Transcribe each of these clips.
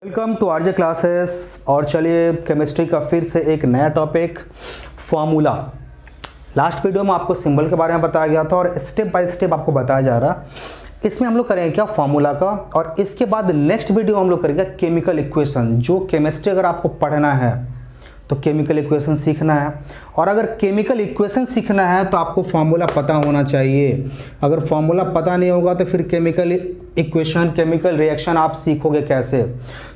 Welcome to RJ classes. और चलिए chemistry का फिर से एक नया टॉपिक फार्मूला। लास्ट वीडियो में आपको सिंबल के बारे में बताया गया था और स्टेप बाय स्टेप आपको बताया जा रहा। इसमें हम लोग करेंगे क्या, फार्मूला का। और इसके बाद नेक्स्ट वीडियो हम लोग करेंगे केमिकल इक्वेशन। जो केमिस्ट्री अगर आपको पढ़ना है तो केमिकल इक्वेशन सीखना है, और अगर केमिकल इक्वेशन सीखना है तो आपको फार्मूला पता होना चाहिए। अगर फार्मूला पता नहीं होगा तो फिर केमिकल इक्वेशन, केमिकल रिएक्शन आप सीखोगे कैसे।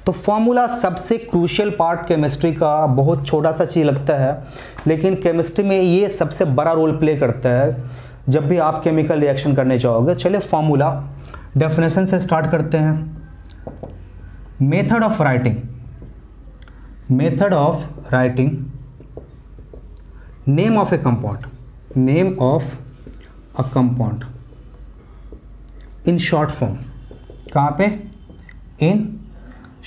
तो फार्मूला सबसे क्रूशियल पार्ट केमिस्ट्री का। बहुत छोटा सा चीज़ लगता है लेकिन केमिस्ट्री में ये सबसे बड़ा रोल प्ले करता है जब भी आप केमिकल रिएक्शन करने जाओगे। चलिए फार्मूला डेफिनेशन से स्टार्ट करते हैं। Method of writing, method of writing name of a compound, name of a compound in short form। कहाँ पे, in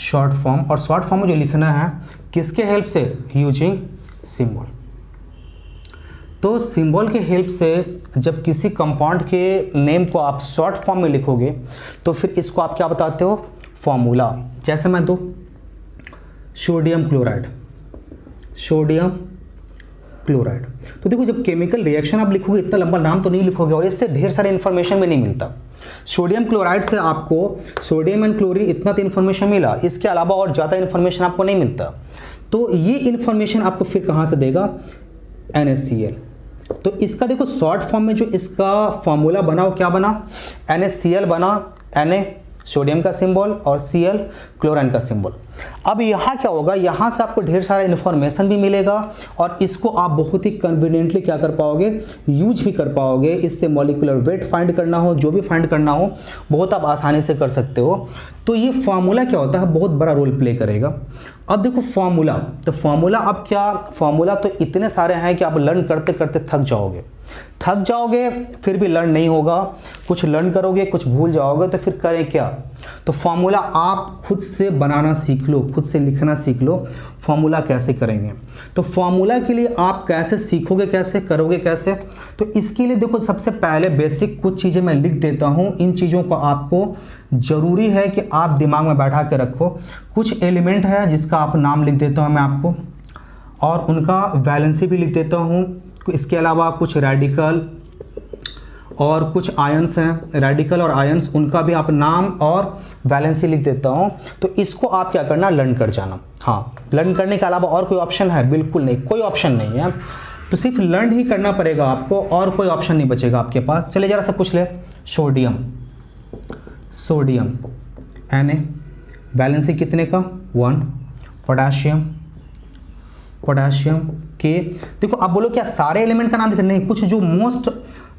short form। और short form में जो लिखना है किसके हेल्प से, using symbol। तो सिंबल के हेल्प से जब किसी कंपाउंड के नेम को आप शॉर्ट फॉर्म में लिखोगे तो फिर इसको आप क्या बताते हो, फॉर्मूला। जैसे मैं दो सोडियम क्लोराइड, सोडियम क्लोराइड। तो देखो जब केमिकल रिएक्शन आप लिखोगे इतना लंबा नाम तो नहीं लिखोगे और इससे ढेर सारे इन्फॉर्मेशन भी नहीं मिलता। सोडियम क्लोराइड से आपको सोडियम एंड क्लोरीन इतना तो इन्फॉर्मेशन मिला, इसके अलावा और ज़्यादा इन्फॉर्मेशन आपको नहीं मिलता। तो ये इन्फॉर्मेशन आपको फिर कहाँ से देगा, NaCl। तो इसका देखो शॉर्ट फॉर्म में जो इसका फॉर्मूला बना वो क्या बना, NaCl बना। Na सोडियम का सिंबल और Cl क्लोरीन का सिंबल। अब यहाँ क्या होगा, यहाँ से आपको ढेर सारा इन्फॉर्मेशन भी मिलेगा और इसको आप बहुत ही कन्वीनियंटली क्या कर पाओगे, यूज भी कर पाओगे। इससे मॉलिक्यूलर वेट फाइंड करना हो, जो भी फाइंड करना हो बहुत आप आसानी से कर सकते हो। तो ये फार्मूला क्या होता है, बहुत बड़ा रोल प्ले करेगा। अब देखो फार्मूला, तो फार्मूला अब क्या, फार्मूला तो इतने सारे हैं कि आप लर्न करते करते थक जाओगे फिर भी लर्न नहीं होगा। कुछ लर्न करोगे कुछ भूल जाओगे तो फिर करें क्या। तो फार्मूला आप खुद से बनाना सीख लो, खुद से लिखना सीख लो। फार्मूला कैसे करेंगे, तो फार्मूला के लिए आप कैसे सीखोगे, कैसे करोगे कैसे। तो इसके लिए देखो सबसे पहले बेसिक कुछ चीज़ें मैं लिख देता हूँ। इन चीज़ों को आपको ज़रूरी है कि आप दिमाग में बैठा के रखो। कुछ एलिमेंट है जिसका आप नाम लिख देता हूँ मैं आपको, और उनका वैलेंसी भी लिख देता हूँ। इसके अलावा कुछ रेडिकल और कुछ आयंस हैं, रेडिकल और आयंस, उनका भी आप नाम और वैलेंसी लिख देता हूं। तो इसको आप क्या करना, लर्न कर जाना। हाँ, लर्न करने के अलावा और कोई ऑप्शन है, बिल्कुल नहीं, कोई ऑप्शन नहीं है। तो सिर्फ लर्न ही करना पड़ेगा आपको और कोई ऑप्शन नहीं बचेगा आपके पास। चलिए जरा सा कुछ ले, सोडियम, सोडियम Na वैलेंसी कितने का, 1। पोटाशियम, पोटाशियम के, देखो आप बोलो क्या सारे एलिमेंट का नाम लिखना, नहीं, कुछ जो मोस्ट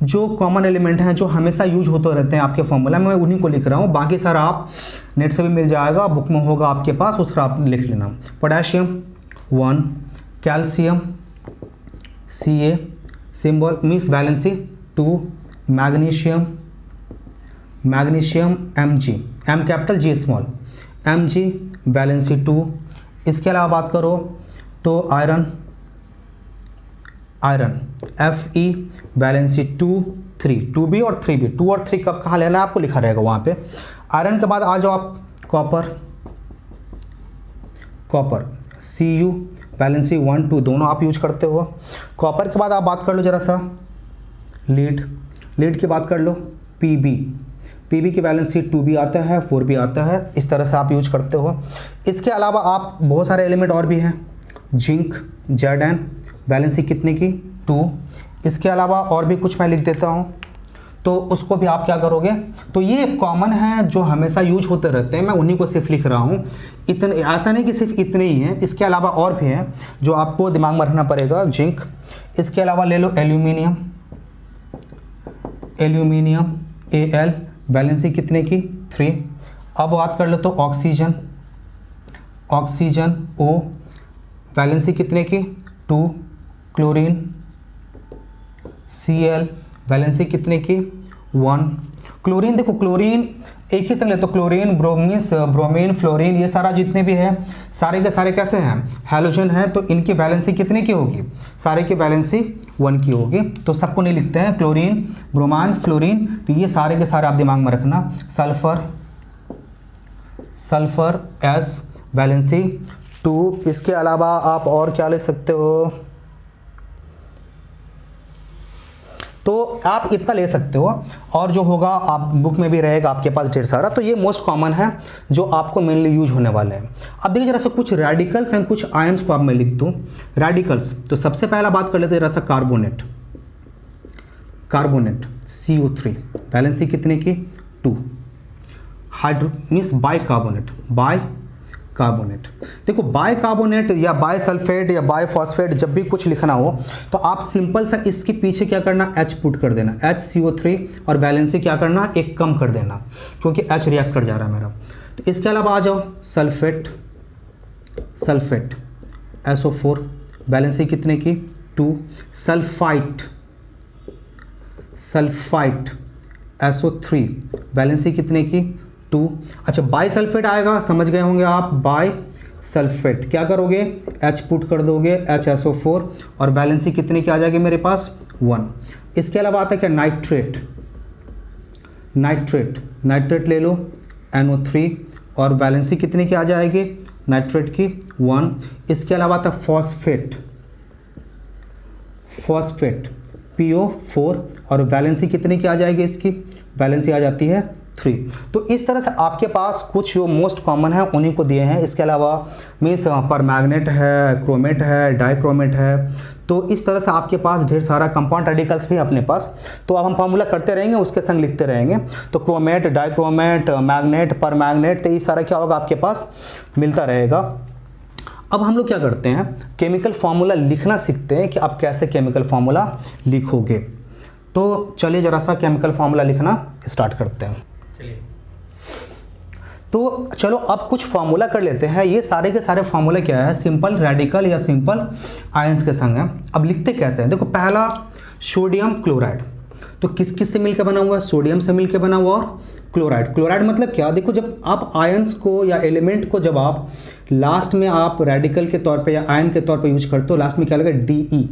जो कॉमन एलिमेंट हैं जो हमेशा यूज होते रहते हैं आपके फॉर्मूला में, मैं उन्हीं को लिख रहा हूँ। बाकी सारा आप नेट से भी मिल जाएगा, बुक में होगा आपके पास, उसका आप लिख लेना। Potassium 1, calcium Ca symbol means valency 2, magnesium, magnesium Mg, M capital G small, Mg valency 2। इसके अलावा बात करो तो iron, iron Fe valency 2, 3, 2b और 3b, 2 और 3 कब कहाँ लेना है आपको लिखा रहेगा वहाँ पे। आयरन के बाद आ जाओ आप कॉपर, कॉपर Cu वैलेंसी 1, 2 दोनों आप यूज करते हो। कॉपर के बाद आप बात कर लो जरा सा लीड, लीड की बात कर लो Pb, Pb की वैलेंसी 2b आता है, 4b आता है। इस तरह से आप यूज करते हो। इसके अलावा आप बहुत सारे एलिमेंट और भी हैं, जिंक, Zn वैलेंसी कितने की, 2। इसके अलावा और भी कुछ मैं लिख देता हूँ, तो उसको भी आप क्या करोगे। तो ये कॉमन है जो हमेशा यूज होते रहते हैं, मैं उन्हीं को सिर्फ लिख रहा हूँ। इतने, ऐसा नहीं कि सिर्फ इतने ही हैं, इसके अलावा और भी हैं जो आपको दिमाग में रखना पड़ेगा। जिंक, इसके अलावा ले लो एल्यूमिनियम, एल्यूमिनियम Al वैलेंसी कितने की, 3। अब बात कर लो तो ऑक्सीजन, ऑक्सीजन O वैलेंसी कितने की, 2। क्लोरीन Cl वैलेंसी कितने की, 1। क्लोरीन, देखो क्लोरीन एक ही संग ले तो क्लोरीन, ब्रोमीन, फ्लोरीन, ये सारा जितने भी है सारे के सारे कैसे हैं, हैलोजन है। तो इनकी वैलेंसी कितने की होगी, सारे की वैलेंसी 1 की होगी। तो सबको नहीं लिखते हैं, क्लोरीन, ब्रोमान, फ्लोरीन, तो ये सारे के सारे आप दिमाग में रखना। Sulphur, sulphur S valency 2। इसके अलावा आप और क्या ले सकते हो, तो आप इतना ले सकते हो, और जो होगा आप बुक में भी रहेगा आपके पास ढेर सारा। तो ये मोस्ट कॉमन है जो आपको मेनली यूज होने वाले हैं। अब देखिए जरा सा कुछ रेडिकल्स एंड कुछ आयंस को आप मैं लिख दूँ। रेडिकल्स, तो सबसे पहला बात कर लेते हैं जरा सा कार्बोनेट। कार्बोनेट CO3 वैलेंसी कितने की 2। Hydro means bicarbonate, bicarbonate. देखो बाइकार्बोनेट या बाइसल्फेट या बाइफॉस्फेट जब भी कुछ लिखना हो तो आप सिंपल सा इसके पीछे क्या करना, H पुट कर देना, HCO3, और वैलेंसी क्या करना, एक कम कर देना, क्योंकि H रिएक्ट कर जा रहा है मेरा। तो इसके अलावा आ जाओ सल्फेट, सल्फेट SO4 वैलेंसी कितने की 2। सल्फाइट, सल्फाइट SO3 वैलेंसी कितने की 2। अच्छा बाइसल्फेट आएगा, समझ गए होंगे आप, बाई सल्फेट क्या करोगे, H पुट कर दोगे, HSO4, और वैलेंसी कितने की आ जाएगी मेरे पास 1। इसके अलावा आता है क्या, नाइट्रेट, नाइट्रेट, नाइट्रेट ले लो NO3, और वैलेंसी कितने की आ जाएगी नाइट्रेट की 1। इसके अलावा आता है फॉस्फेट, फॉस्फेट PO4, और वैलेंसी कितने की आ जाएगी, इसकी वैलेंसी आ जाती है 3। तो इस तरह से आपके पास कुछ जो मोस्ट कॉमन है उन्हीं को दिए हैं। इसके अलावा मीन्स परमैग्नेट है, क्रोमेट है, डाइक्रोमेट है। तो इस तरह से आपके पास ढेर सारा कंपाउंड रेडिकल्स भी है अपने पास। तो अब हम फार्मूला करते रहेंगे, उसके संग लिखते रहेंगे। तो क्रोमेट, डाइक्रोमेट, मैग्नेट, परमैग्नेट, तो ये सारा क्या होगा आपके पास मिलता रहेगा। अब हम लोग क्या करते हैं, केमिकल फार्मूला लिखना सीखते हैं कि आप कैसे केमिकल फार्मूला लिखोगे। तो चलिए जरा सा केमिकल फार्मूला लिखना स्टार्ट करते हैं। तो चलो अब कुछ फार्मूला कर लेते हैं। ये सारे के सारे फार्मूला क्या है, सिंपल रेडिकल या सिंपल आयंस के संग है। अब लिखते कैसे हैं, देखो पहला सोडियम क्लोराइड, तो किस किस से मिलकर बना हुआ है, सोडियम से मिलकर बना हुआ, और क्लोराइड। क्लोराइड मतलब क्या, देखो जब आप आयंस को या एलिमेंट को जब आप लास्ट में आप रेडिकल के तौर पे या आयन के तौर पे यूज करते हो, लास्ट में क्या लगेगा DE।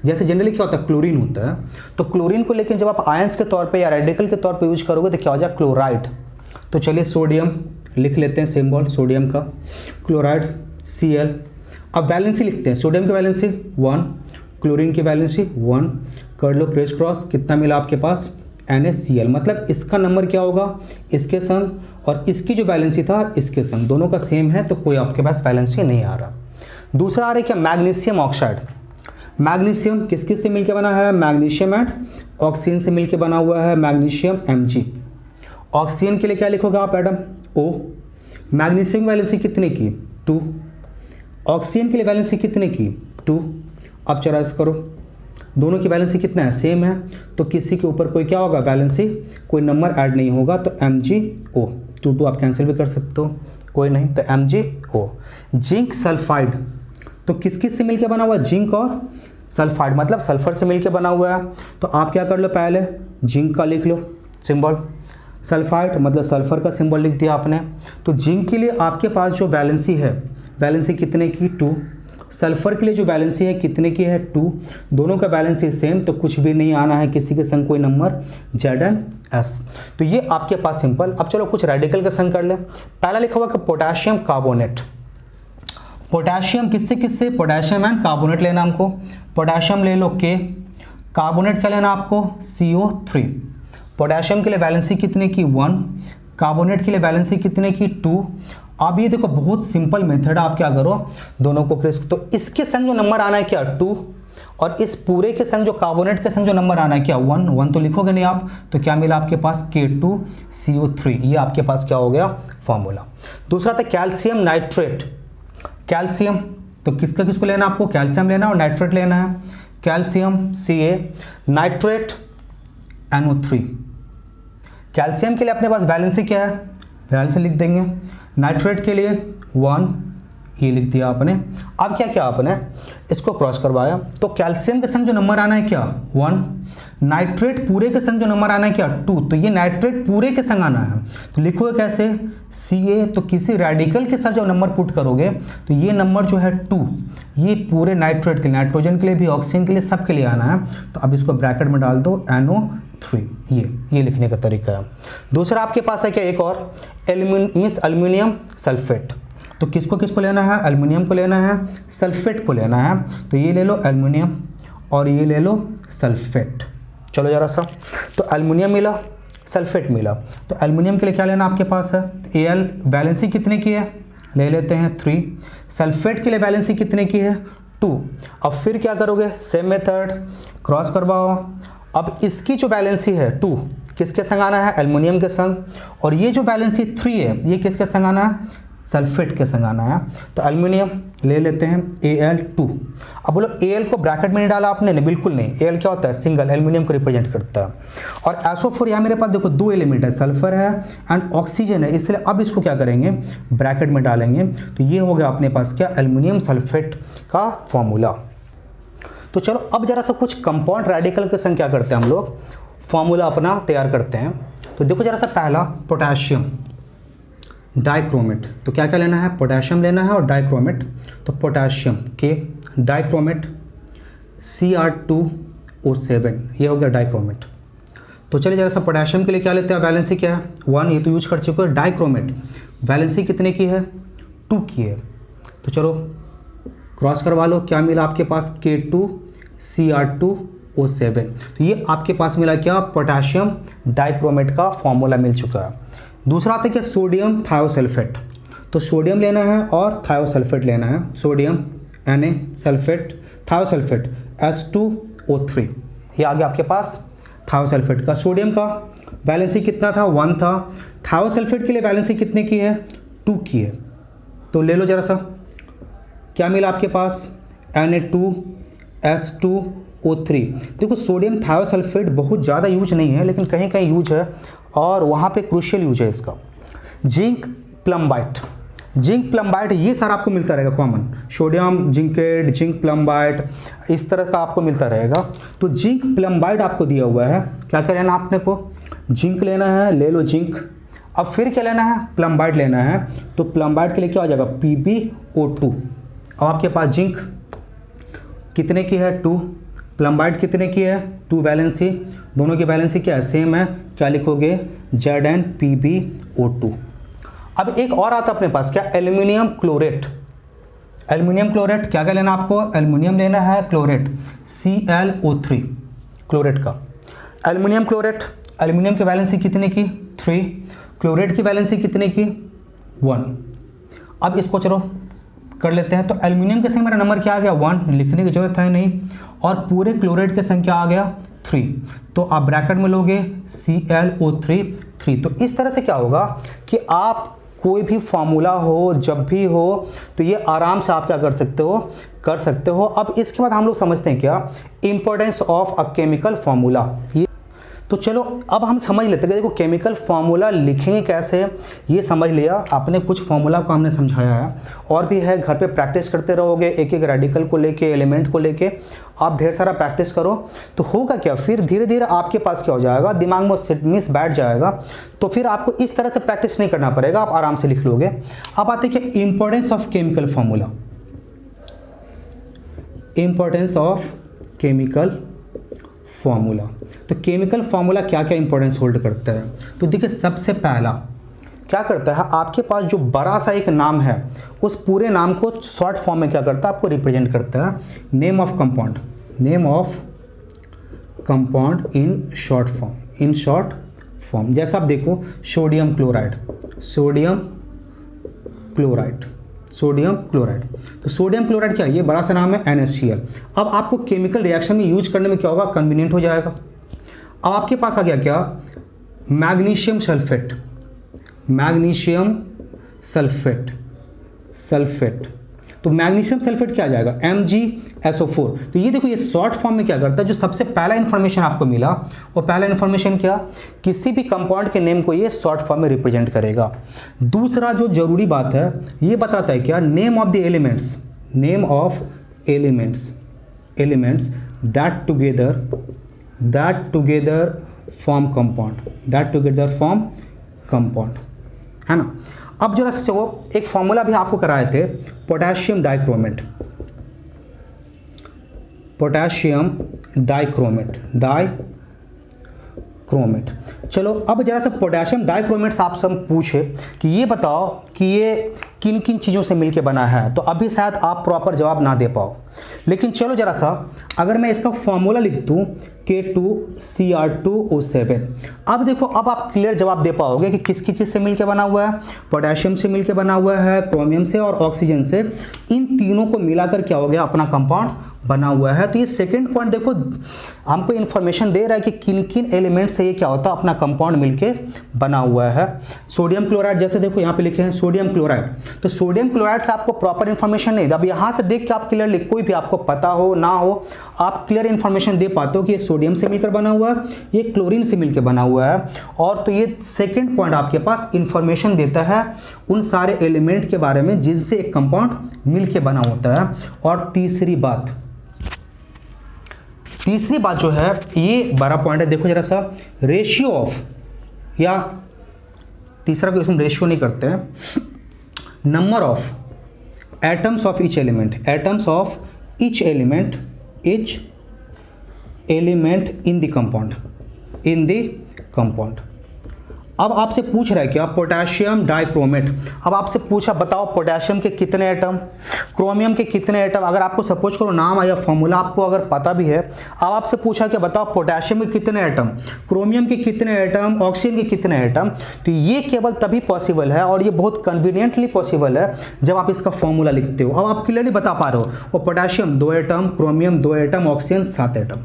जैसे जनरली क्या होता है, क्लोरीन होता है, तो क्लोरीन को लेकिन जब आप आयंस के तौर पे या रेडिकल के तौर पे यूज करोगे तो क्या हो जाए, क्लोराइड। तो चलिए सोडियम लिख लेते हैं, सिंबल सोडियम का, क्लोराइड Cl। अब वैलेंसी लिखते हैं, सोडियम की वैलेंसी 1, क्लोरीन की वैलेंसी 1, कर लो क्रेस क्रॉस, कितना मिला आपके पास NaCl। मतलब इसका नंबर क्या होगा इसके संग, और इसकी जो वैलेंसी था इसके संग, दोनों का सेम है, तो कोई आपके पास वैलेंसी नहीं आ रहा। दूसरा आ रहा है क्या, मैग्नीशियम ऑक्साइड। मैग्नीशियम किस किस से मिलकर बना है, मैग्नीशियम एंड ऑक्सीजन से मिलकर बना हुआ है, मैग्नीशियम Mg। ऑक्सीजन के लिए क्या लिखोगे आप एटम O। मैग्नीशियम वैलेंसी कितने की 2, ऑक्सीजन के लिए वैलेंसी कितने की 2। अब चराइज करो, दोनों की वैलेंसी कितना है, सेम है, तो किसी के ऊपर कोई क्या होगा, वैलेंसी कोई नंबर ऐड नहीं होगा, तो MgO। 2 आप कैंसिल भी कर सकते हो, कोई नहीं, तो MgO। जिंक सल्फाइड, तो किस किस से मिलकर बना हुआ है, जिंक और सल्फाइड, मतलब सल्फर से मिलकर बना हुआ है। तो आप क्या कर लो, पहले जिंक का लिख लो सिंबल, सल्फाइड मतलब सल्फर का सिंबल लिख दिया आपने। तो जिंक के लिए आपके पास जो वैलेंसी है, वैलेंसी कितने की 2, सल्फर के लिए जो वैलेंसी है कितने की है 2, दोनों का वैलेंसी सेम, तो कुछ भी नहीं आना है किसी के संग कोई नंबर, ZnS। तो ये आपके पास सिंपल। अब चलो कुछ रेडिकल का संग कर ले। पहला लिखा हुआ कि पोटेशियम कार्बोनेट, पोटेशियम किससे किससे, पोटेशियम एंड कार्बोनेट लेना हमको। पोटेशियम ले लो K, कार्बोनेट का लेना आपको CO3। पोटेशियम के लिए वैलेंसी कितने की 1, कार्बोनेट के लिए वैलेंसी कितने की 2। अब ये देखो बहुत सिंपल मेथड, आप क्या करो दोनों को क्रेस, तो इसके संग जो नंबर आना है क्या 2, और इस पूरे के संग जो कार्बोनेट के संग जो नंबर आना है क्या 1, 1 तो लिखोगे नहीं आप, तो क्या मिला आपके पास K2CO3। ये आपके पास क्या हो गया फॉर्मूला। दूसरा था कैल्शियम नाइट्रेट, कैल्शियम तो किसका किसको लेना आपको, कैल्शियम लेना और नाइट्रेट लेना है, calcium Ca, nitrate NO3। Calcium के लिए अपने पास वैलेंसी क्या है, वैलेंसी लिख देंगे, नाइट्रेट के लिए 1, ये लिख दिया आपने। अब क्या किया आपने, इसको क्रॉस करवाया, तो कैल्शियम के संग जो नंबर आना है क्या 1, नाइट्रेट पूरे के संग जो नंबर आना है क्या 2, तो ये नाइट्रेट पूरे के संग आना है, तो लिखोगे कैसे Ca। तो किसी रेडिकल के साथ जब नंबर पुट करोगे तो ये नंबर जो है 2, ये पूरे नाइट्रेट के, नाइट्रोजन के लिए भी, ऑक्सीजन के लिए, सब के लिए आना है। तो अब इसको ब्रैकेट में डाल दो NO3, ये लिखने का तरीका है। दूसरा आपके पास है क्या एक और, एल्यूमिनियम सल्फेट। तो किसको किसको लेना है, एल्युमिनियम को लेना है, सल्फेट को लेना है। तो ये ले लो एल्युमिनियम और ये ले लो सल्फेट। चलो जरा सा, तो एल्युमिनियम मिला, सल्फेट मिला। तो एल्युमिनियम के लिए क्या लेना आपके पास है, Al वैलेंसी कितने की है, ले लेते हैं 3। सल्फेट के लिए वैलेंसी कितने की है, 2। अब फिर क्या करोगे, सेम मेथड, क्रॉस करवाओ। अब इसकी जो वैलेंसी है 2 किसके संग आना है, एल्युमिनियम के संग, और ये जो वैलेंसी 3 है ये किसके संग आना है, सल्फेट के संग आना है। तो एल्युमिनियम ले लेते हैं Al2। अब बोलो Al को ब्रैकेट में नहीं डाला आपने, नहीं बिल्कुल नहीं। Al क्या होता है, सिंगल, एल्युमिनियम को रिप्रेजेंट करता है। और SO4 यहाँ मेरे पास देखो 2 एलिमेंट है, सल्फर है एंड ऑक्सीजन है, इसलिए अब इसको क्या करेंगे, ब्रैकेट में डालेंगे। तो ये हो गया अपने पास क्या, एल्युमिनियम सल्फेट का फॉर्मूला। तो चलो अब जरा सा कुछ कंपाउंड रेडिकल के संग क्या करते हैं हम लोग, फॉर्मूला अपना तैयार करते हैं। तो देखो जरा सा, पहला पोटेशियम डाइक्रोमेट। तो क्या क्या लेना है, पोटेशियम लेना है और डाइक्रोमेट। तो पोटेशियम के डाइक्रोमेट Cr2O7, ये हो गया डाइक्रोमेट। तो चलिए जरा सा पोटेशियम के लिए क्या लेते हैं, वैलेंसी क्या है 1, ये तो यूज कर चुके हो। डाइक्रोमेट वैलेंसी कितने की है, 2 की है। तो चलो क्रॉस करवा लो, क्या मिला आपके पास, K2Cr2O7। तो ये आपके पास मिला क्या, पोटेशियम डाइक्रोमेट का फॉर्मूला मिल चुका है। दूसरा आता है क्या, सोडियम थायोसल्फेट। तो सोडियम लेना है और थायोसल्फेट लेना है, sodium Na sulphate thiosulphate H2O3, ये आ गया आपके पास थायोसल्फेट का। सोडियम का वैलेंसी कितना था, 1 था। थायोसल्फेट के लिए वैलेंसी कितने की है, 2 की है। तो ले लो जरा सा, क्या मिला आपके पास, Na2S2O3। देखो सोडियम थायोसल्फेट बहुत ज़्यादा यूज नहीं है, लेकिन कहीं कहीं यूज है और वहाँ पे क्रूशियल यूज है इसका। जिंक प्लम्बाइट, जिंक प्लम्बाइट ये सारा आपको मिलता रहेगा कॉमन, सोडियम जिंकेट, जिंक प्लम्बाइट, इस तरह का आपको मिलता रहेगा। तो जिंक प्लम्बाइट आपको दिया हुआ है, क्या क्या लेना आपने को, जिंक लेना है, ले लो जिंक। अब फिर क्या लेना है, प्लम्बाइट लेना है। तो प्लम्बाइट के लिए क्या हो जाएगा, PbO2। अब आपके पास जिंक कितने की है, 2। प्लम्बाइट कितने की है, 2 वैलेंसी, दोनों की वैलेंसी क्या है, सेम है। क्या लिखोगे, ZnPbO2। अब एक और आता अपने पास क्या, एल्युमिनियम क्लोरेट। एल्युमिनियम क्लोरेट क्या क्या लेना आपको, एल्युमिनियम लेना है क्लोरेट ClO3, क्लोरेट का। एल्युमिनियम क्लोरेट, एल्युमिनियम की वैलेंसी कितने की, 3। क्लोरेट की वैलेंसी कितने की, 1। अब इसको चलो कर लेते हैं। तो एल्युमिनियम के संग मेरा नंबर क्या आ गया, 1, लिखने की जरूरत है नहीं। और पूरे क्लोरेट के संग क्या आ गया, 3। तो आप ब्रैकेट में लोगे ClO3 3। तो इस तरह से क्या होगा कि आप कोई भी फॉर्मूला हो, जब भी हो, तो ये आराम से आप क्या कर सकते हो। अब इसके बाद हम लोग समझते हैं क्या, importance of a chemical formula. तो चलो अब हम समझ लेते हैं, देखो केमिकल फार्मूला लिखेंगे कैसे, ये समझ लिया आपने। कुछ फार्मूला को हमने समझाया है, और भी है, घर पे प्रैक्टिस करते रहोगे, एक एक रेडिकल को लेके, एलिमेंट को लेके आप ढेर सारा प्रैक्टिस करो। तो होगा क्या, फिर धीरे धीरे आपके पास क्या हो जाएगा, दिमाग में फिटनेस बैठ जाएगा। तो फिर आपको इस तरह से प्रैक्टिस नहीं करना पड़ेगा, आप आराम से लिख लोगे। अब आते हैं कि importance of chemical formula. Importance of chemical formula. तो केमिकल फॉर्मूला क्या क्या इंपॉर्टेंस होल्ड करता है, तो देखिए सबसे पहला क्या करता है, आपके पास जो बड़ा सा एक नाम है, उस पूरे नाम को शॉर्ट फॉर्म में क्या करता है, आपको रिप्रेजेंट करता है। Name of compound, name of compound in short form, in short form. जैसा आप देखो sodium chloride, sodium chloride, sodium chloride. तो सोडियम क्लोराइड क्या है, ये बड़ा सा नाम है NaCl। अब आपको केमिकल रिएक्शन में यूज करने में क्या होगा, कन्वीनियंट हो जाएगा। अब आपके पास आ गया क्या, magnesium sulphate, magnesium sulphate, sulphate. तो मैग्नीशियम सल्फेट क्या आ जाएगा, MgSO4। तो ये देखो, ये शॉर्ट फॉर्म में क्या करता है, जो सबसे पहला इंफॉर्मेशन आपको मिला, और पहला इंफॉर्मेशन क्या, किसी भी कंपाउंड के नेम को ये शॉर्ट फॉर्म में रिप्रेजेंट करेगा। दूसरा जो जरूरी बात है, ये बताता है क्या, name of the elements, name of elements, elements that together form compound, that together form compound, है ना। अब जरा से चलो, एक फॉर्मूला भी आपको कराए थे, potassium dichromate, potassium dichromate, dichromate. चलो अब जरा से पोटेशियम डाइक्रोमेट से आप सब पूछे कि ये बताओ कि ये किन किन चीज़ों से मिलके बना है, तो अभी शायद आप प्रॉपर जवाब ना दे पाओ। लेकिन चलो ज़रा सा अगर मैं इसका फॉर्मूला लिख दूँ K2Cr2O7, अब देखो अब आप क्लियर जवाब दे पाओगे कि किस चीज़ से मिलके बना हुआ है, पोटेशियम से मिलके बना हुआ है, क्रोमियम से और ऑक्सीजन से, इन तीनों को मिलाकर क्या हो गया अपना कंपाउंड बना हुआ है। तो ये सेकंड पॉइंट देखो हमको इन्फॉर्मेशन दे रहा है कि किन किन एलिमेंट से ये क्या होता है अपना कंपाउंड मिलके बना हुआ है। सोडियम क्लोराइड जैसे देखो यहाँ पे लिखे हैं सोडियम क्लोराइड, तो सोडियम क्लोराइड से आपको प्रॉपर इन्फॉर्मेशन नहीं, अब यहाँ से देख के आप क्लियरली कोई भी आपको पता हो ना हो आप क्लियर इन्फॉर्मेशन दे पाते हो कि ये सोडियम से मिलकर बना हुआ है, ये क्लोरीन से मिलकर बना हुआ है। और तो ये सेकेंड पॉइंट आपके पास इंफॉर्मेशन देता है उन सारे एलिमेंट के बारे में जिनसे एक कंपाउंड मिलके बना होता है। और तीसरी बात जो है ये बड़ा पॉइंट है, देखो जरा सा रेशियो ऑफ, या तीसरा को इसमें रेशियो नहीं करते हैं, number of atoms of each element, atoms of each element in the compound. अब आपसे पूछ रहा है क्या पोटेशियम डाइक्रोमेट, अब आपसे पूछा बताओ पोटेशियम के कितने एटम, क्रोमियम के कितने एटम, अगर आपको सपोज करो नाम या फॉर्मूला आपको अगर पता भी है, अब आपसे पूछा कि बताओ पोटेशियम के कितने एटम, क्रोमियम के कितने एटम, ऑक्सीजन के कितने एटम, तो ये केवल तभी पॉसिबल है और ये बहुत कन्वीनियंटली पॉसिबल है जब आप इसका फॉर्मूला लिखते हो। अब आप क्लियरली बता पा रहे हो और potassium 2 atom, chromium 2 atom, oxygen 7 atom,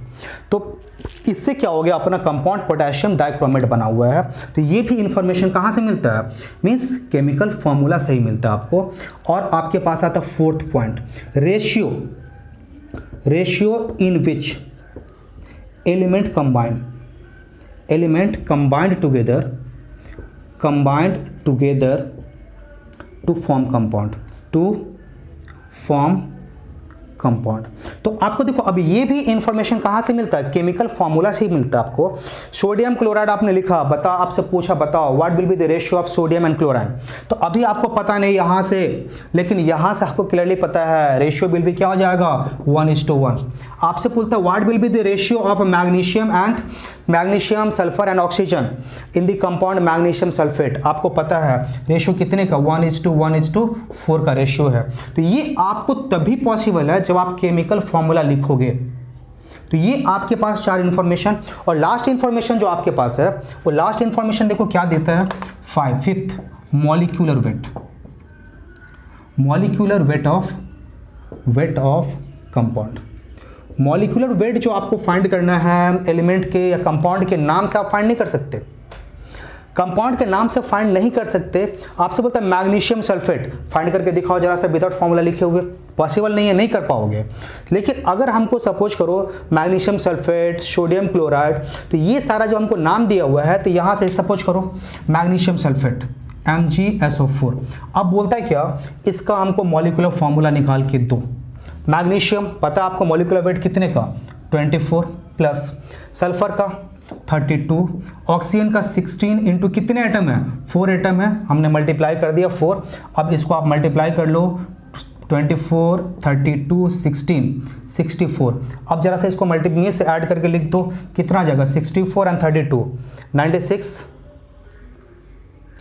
तो इससे क्या हो गया अपना कंपाउंड पोटेशियम डाइक्रोमेट बना हुआ है। तो ये भी इंफॉर्मेशन कहाँ से मिलता है, मींस केमिकल फॉर्मूला से ही मिलता है आपको। और आपके पास आता है fourth point, ratio in which element combined together to form compound. तो आपको देखो अभी ये भी इंफॉर्मेशन कहाँ से मिलता है, केमिकल फॉर्मूला से ही मिलता है आपको। सोडियम क्लोराइड आपने लिखा, बता आपसे पूछा बताओ what will be the ratio of sodium and chloride, तो अभी आपको पता नहीं यहाँ से, लेकिन यहाँ से आपको क्लियरली पता है रेशियो विल बी क्या हो जाएगा 1:1। आपसे पूछता है what will be the ratio of magnesium sulphur and oxygen in the compound magnesium sulphate, आपको पता है रेशियो कितने का 1:4 का रेशियो है। तो ये आपको तभी पॉसिबल है जब आप केमिकल फॉर्मूला लिखोगे। तो ये आपके पास 4 इंफॉर्मेशन, और लास्ट इंफॉर्मेशन जो आपके पास है वो लास्ट इंफॉर्मेशन देखो क्या देता है 5th molecular weight of compound. Molecular weight जो आपको फाइंड करना है एलिमेंट के या कंपाउंड के नाम से आप फाइंड नहीं कर सकते, कंपाउंड के नाम से फाइंड नहीं कर सकते। आपसे बोलता है मैग्नीशियम सल्फेट फाइंड करके दिखाओ जरा सा विदाउट फॉर्मूला लिखे हुए, पॉसिबल नहीं है, नहीं कर पाओगे। लेकिन अगर हमको सपोज करो मैग्नीशियम सल्फेट, सोडियम क्लोराइड, तो ये सारा जो हमको नाम दिया हुआ है, तो यहाँ से सपोज करो मैग्नीशियम सल्फेट MgSO4। अब बोलता है क्या इसका हमको मॉलिक्यूलर फॉर्मूला निकाल के दो। मैग्नीशियम पता आपको मॉलिक्यूलर वेट कितने का 24 प्लस सल्फर का 32, ऑक्सीजन का 16 इंटू कितने एटम है 4 एटम है, हमने मल्टीप्लाई कर दिया 4। अब इसको आप मल्टीप्लाई कर लो 24, 32, 16, 64। अब जरा से इसको मल्टीप्लाई से ऐड करके लिख दो, कितना आ जाएगा 64 एंड 32 96,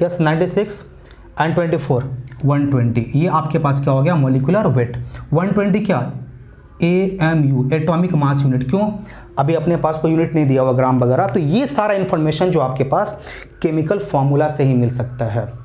यस 96 एंड 24 120। ये आपके पास क्या हो गया मॉलिक्यूलर वेट। 120 क्या AMU एटॉमिक मास यूनिट, क्यों अभी अपने पास कोई यूनिट नहीं दिया हुआ ग्राम वगैरह। तो ये सारा इंफॉर्मेशन जो आपके पास केमिकल फॉर्मूला से ही मिल सकता है।